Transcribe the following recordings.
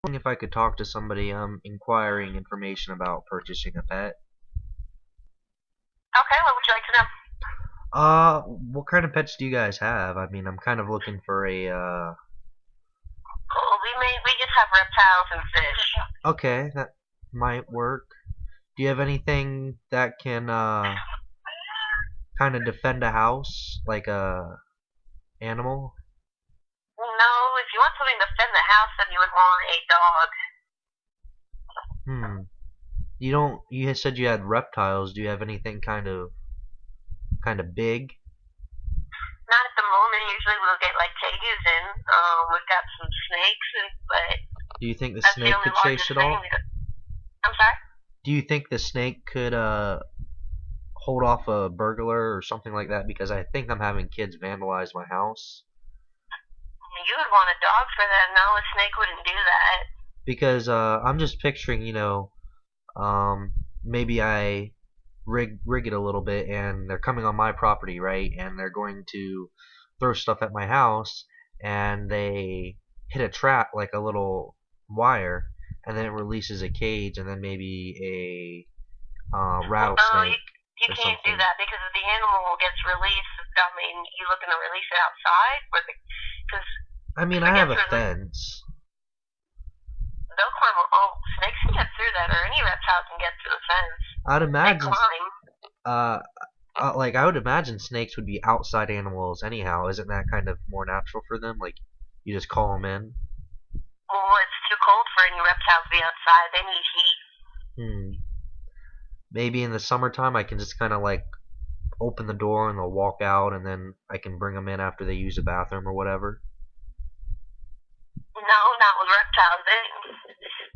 If I could talk to somebody inquiring information about purchasing a pet. Okay, what would you like to know? What kind of pets do you guys have? I mean, I'm kind of looking for a Well, we just have reptiles and fish. okay, that might work. Do you have anything that can kind of defend a house like a animal? No, if you want something to defend the house, then you would want a dog. Hmm. You don't. You said you had reptiles. Do you have anything kind of big? Not at the moment. Usually we'll get like tegus in. We've got some snakes, but Do you think the that's the snake only could chase largest it thing. all? I'm sorry. Do you think the snake could hold off a burglar or something like that? Because I think I'm having kids vandalize my house. You would want a dog for that. No, a snake wouldn't do that. Because I'm just picturing, maybe I rig it a little bit, and they're coming on my property, right? And they're going to throw stuff at my house, and they hit a trap like a little wire, and then it releases a cage, and then maybe a Well, no, rattlesnake you or can't do something. that because if the animal gets released, I mean, you looking to release it outside? Because I mean, if I it have gets a released, fence. they'll climb. Oh, snakes can get through that, or any reptile can get through the fence. I'd They imagine, climb. uh, like I would imagine snakes would be outside animals anyhow. Isn't that kind of more natural for them? Like you just call them in. Well, it's too cold for any reptile to be outside. They need heat. Hmm. Maybe in the summertime I can just kind of like open the door and they'll walk out, and then I can bring them in after they use the bathroom or whatever. No, not with reptiles.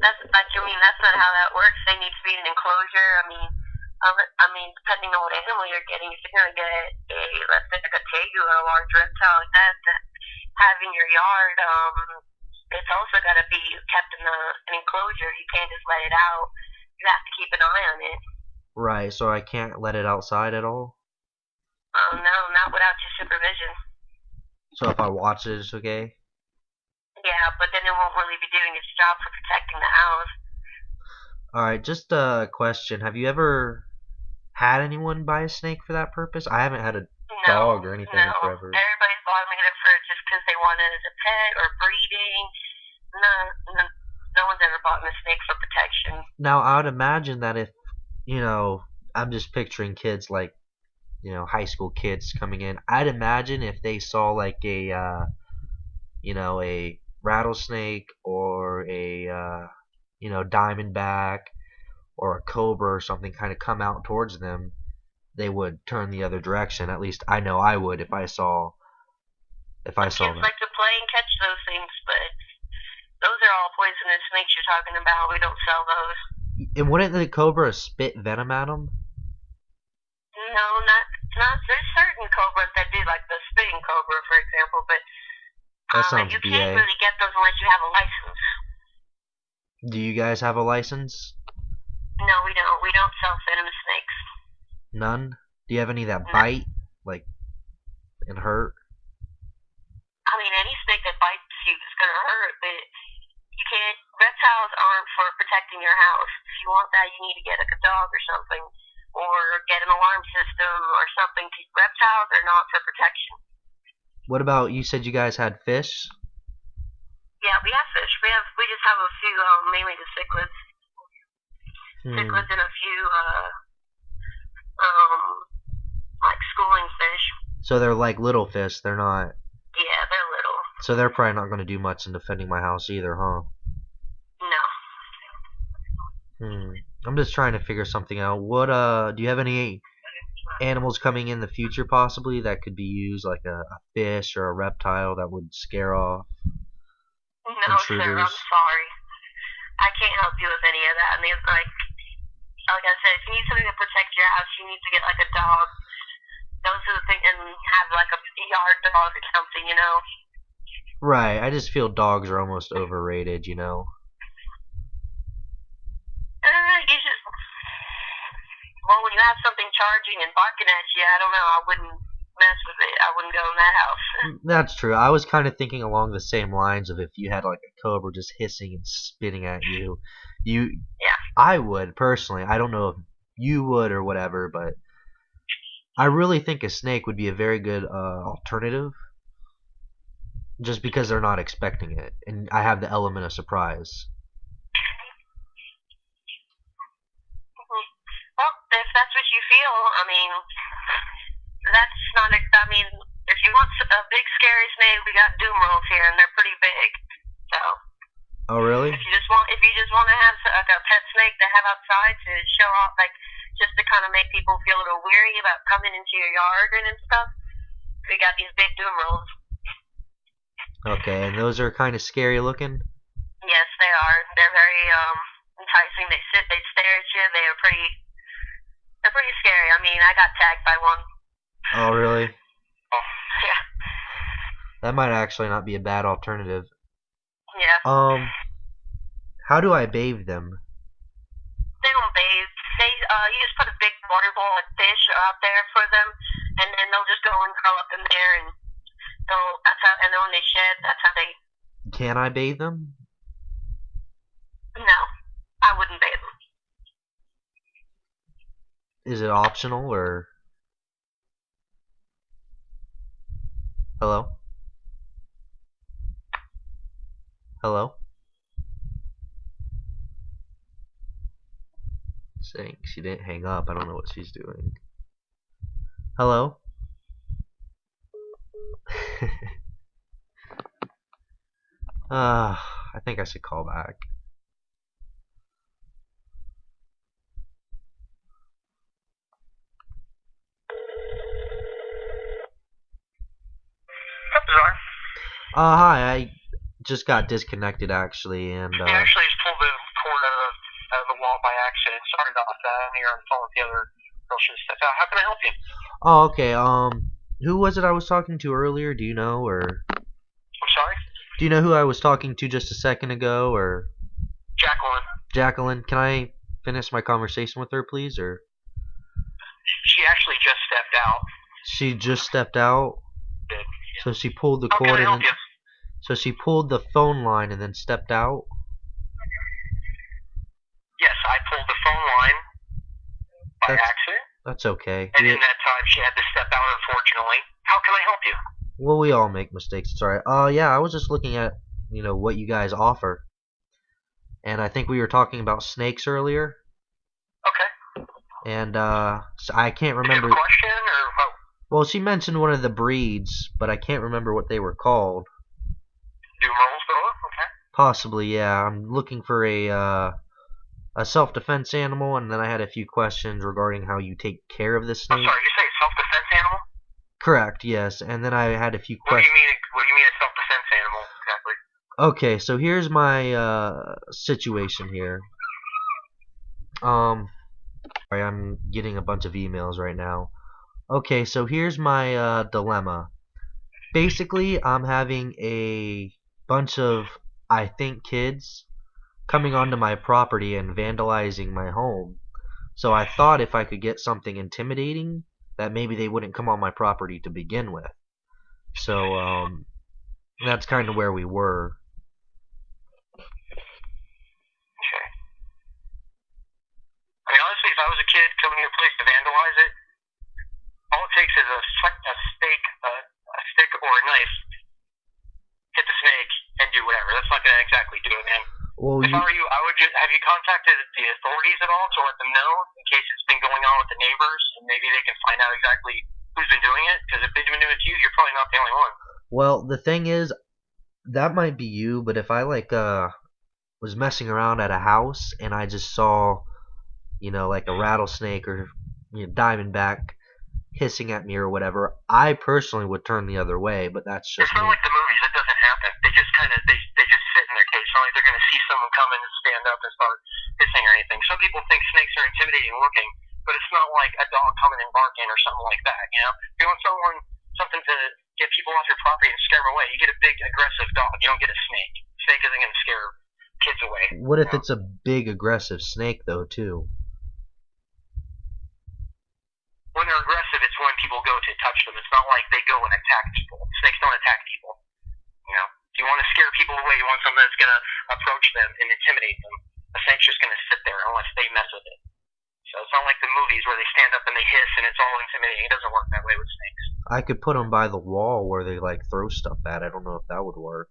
That's like I mean, that's not how that works. They need to be in an enclosure. I mean, depending on what animal you're getting, if you're gonna get let's say like a tegu or a large reptile like that, to have in your yard, it's also got to be kept in an enclosure. You can't just let it out. You have to keep an eye on it. Right. So I can't let it outside at all. No, not without your supervision. So if I watch it, it's okay. Yeah, but then it won't really be doing its job for protecting the house. All right. Just a question. Have you ever had anyone buy a snake for that purpose? I haven't had a No, dog or anything no. in forever. Everybody's buying it for just because they want it as a pet or breeding. No, no, no one's ever bought a snake for protection. Now I would imagine that if you know, I'm just picturing kids like high school kids coming in. I'd imagine if they saw like a rattlesnake or a diamondback or a cobra or something kind of come out towards them, they would turn the other direction. At least I know I would if I Some saw kids that. like to play and catch those things, but those are all poisonous snakes you're talking about. We don't sell those. And wouldn't the cobra spit venom at them? No, not. There's certain cobras that do, like the spitting cobra, for example, but That sounds you can't BA. really get those unless you have a license. Do you guys have a license? No, we don't. We don't sell venomous snakes. None? Do you have any that No. bite, like, and hurt? I mean, any snake that bites you is gonna hurt, but you can't. Reptiles aren't for protecting your house. If you want that, you need to get like a dog or something, or get an alarm system or something. Reptiles are not for protection. What about, you said you guys had fish? Yeah, we have fish. We just have a few, mainly the cichlids, Hmm. cichlids and a few um like schooling fish. So they're like little fish. They're not. Yeah, they're little. So they're probably not going to do much in defending my house either, huh? No. Hmm. I'm just trying to figure something out. Do you have any animals coming in the future possibly that could be used, like a fish or a reptile that would scare off No, sir. I'm intruders? sorry. I can't help you with any of that. I mean, like I said, if you need something to protect your house, you need to get like a dog. Those are the things, and have like a yard dog or something. Right. I just feel dogs are almost overrated. You just well, when you have something charging and barking at you, I don't know. I wouldn't mess with it. I wouldn't go in that house. That's true. I was kind of thinking along the same lines of if you had like a cobra just hissing and spitting at you, Yeah. I would personally. I don't know if you would or whatever, but I really think a snake would be a very good alternative, just because they're not expecting it, and I have the element of surprise. Well, if that's what you feel, I mean, that's not. I mean, if you want a big scary snake, we got doom rolls here, and they're pretty big. So. Oh really? If you just want to have like a pet snake to have outside to show off, like just to kind of make people feel a little weary about coming into your yard and stuff, we got these big doom rolls. Okay, and those are kind of scary looking. Yes, they are. They're very enticing. They stare at you. They're pretty scary. I mean, I got tagged by one. Oh really? Yeah. That might actually not be a bad alternative. Yeah. How do I bathe them? They don't bathe. You just put a big water bowl of fish out there for them, and then they'll just go and curl up in there, and and then when they shed, that's how they. Can I bathe them? No, I wouldn't bathe them. Is it optional or? Hello? Hello? Saying she didn't hang up. I don't know what she's doing. Hello? I think I should call back. Hi. I just got disconnected actually, and He actually just pulled the cord out of the wall by accident. Sorry about that. I'm here on the phone with the other girl. How can I help you? Oh, okay. Who was it I was talking to earlier? Do you know, or? I'm sorry? Do you know who I was talking to just a second ago, or? Jacqueline. Jacqueline, can I finish my conversation with her, please, or? She actually just stepped out. She just stepped out? Did. So she pulled the How cord can I and help then, you? so she pulled the phone line and then stepped out? Yes, I pulled the phone line by That's- accident. That's okay. And in that time, she had to step out, unfortunately. How can I help you? Well, we all make mistakes. It's alright. Yeah, I was just looking at, what you guys offer. And I think we were talking about snakes earlier. Okay. And, so I can't Did you have remember. a question, or what? Well, she mentioned one of the breeds, but I can't remember what they were called. Doom rolls, though? Okay. Possibly, yeah. I'm looking for a self-defense animal, and then I had a few questions regarding how you take care of the I'm snake. sorry, you say a self-defense animal? Correct, yes. And then I had a few What do questions. you mean a self-defense animal, exactly? Okay, so here's my situation here. Sorry, I'm getting a bunch of emails right now. Okay, so here's my dilemma. Basically, I'm having a bunch of, I think, kids coming onto my property and vandalizing my home. So I thought if I could get something intimidating, that maybe they wouldn't come on my property to begin with. So that's kind of where we were. Okay. I mean, honestly, if I was a kid coming to your place to vandalize it, all it takes is a stick or a knife, hit the snake, and do whatever. That's not going to exactly do it, man. Well, If I were you, I would just, have you contacted the authorities at all to let them know in case it's been going on with the neighbors, and maybe they can find out exactly who's been doing it? Because if they've been doing it to you, you're probably not the only one. well, the thing is, that might be you, but if I was messing around at a house and I just saw, like a rattlesnake or diamondback hissing at me or whatever, I personally would turn the other way. But that's just It's not me. like the movies. It doesn't happen. They just kind of they just sit in their cage. It's not like they're going to see someone coming and stand up and start hissing or anything. Some people think snakes are intimidating looking, but it's not like a dog coming and barking or something like that. If you want something to get people off your property and scare them away, you get a big aggressive dog. You don't get a snake. Snake isn't going to scare kids away. What if it's a big aggressive snake though too? When they're aggressive, it's when people go to touch them. It's not like they go and attack people. Snakes don't attack people. If you want to scare people away, you want something that's going to approach them and intimidate them. A snake's just going to sit there unless they mess with it. So it's not like the movies where they stand up and they hiss and it's all intimidating. It doesn't work that way with snakes. I could put them by the wall where they like throw stuff at. I don't know if that would work.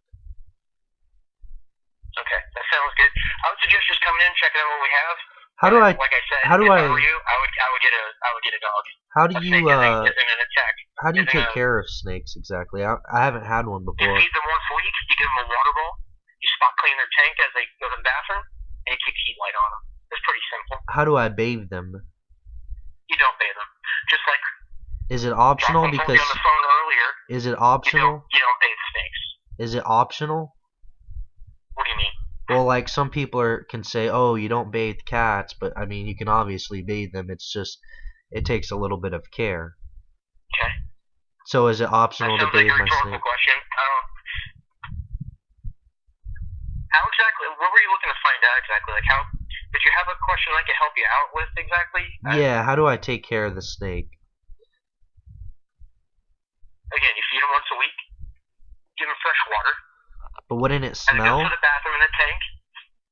Okay, that sounds good. I would suggest just coming in, checking out what we have. How do I? Like I said, How do if I? I were you, I would get a dog. How do A you? snake isn't an attack. How do you Isn't take a- care of snakes exactly? I haven't had one You before. feed them once a week. You give them a water bowl. You spot clean their tank as they go to the bathroom, and you keep heat light on them. It's pretty simple. How do I bathe them? You don't bathe them. Just like Is it optional? Jocelyn told Because you on the phone earlier, is it optional? you don't bathe snakes. Is it optional? What do you mean? Well, like some people can say, "Oh, you don't bathe cats," but I mean, you can obviously bathe them. It's just it takes a little bit of care. Okay. So is it That optional to sounds like bathe a my rhetorical snake? question. How exactly? What were you looking to find out exactly? Like, how did you have a question I could help you out with exactly? Yeah, how do I take care of the snake? Again, you feed them once a week. Give them fresh water. But wouldn't it As it goes smell? to the bathroom in the tank,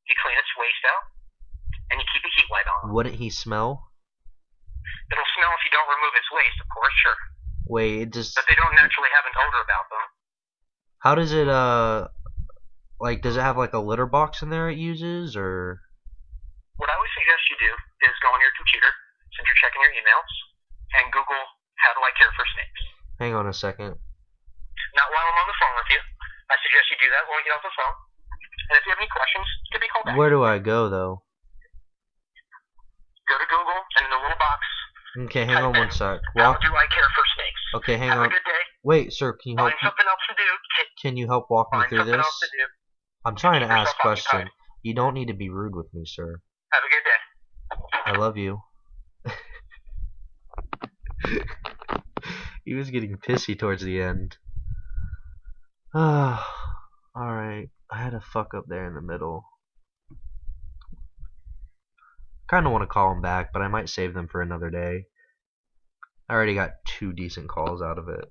you clean its waste out, and you keep a heat light on. Wouldn't he smell? It'll smell if you don't remove its waste, of course, sure. Wait, it just But they don't naturally have an odor about them. how does it like does it have like a litter box in there it uses or What I would suggest you do is go on your computer, since you're checking your emails, and Google "How do I care for snakes?" hang on a second. Not while I'm on the phone with you. I suggest you do that when we get off the phone. And if you have any questions, give me a call back. Where do I go though? Go to Google, and in the little box, Okay, hang on one sec. how Walk. do I care for snakes? Okay, hang Have on. a good day. Wait, sir, can you help? Find something else to do. Can you help walk me Find through something this? else to do. I'm trying to Keep ask yourself occupied. questions. You don't need to be rude with me, sir. Have a good day. I love you. He was getting pissy towards the end. Alright. I had a fuck up there in the middle. Kinda want to call him back, but I might save them for another day. I already got 2 decent calls out of it.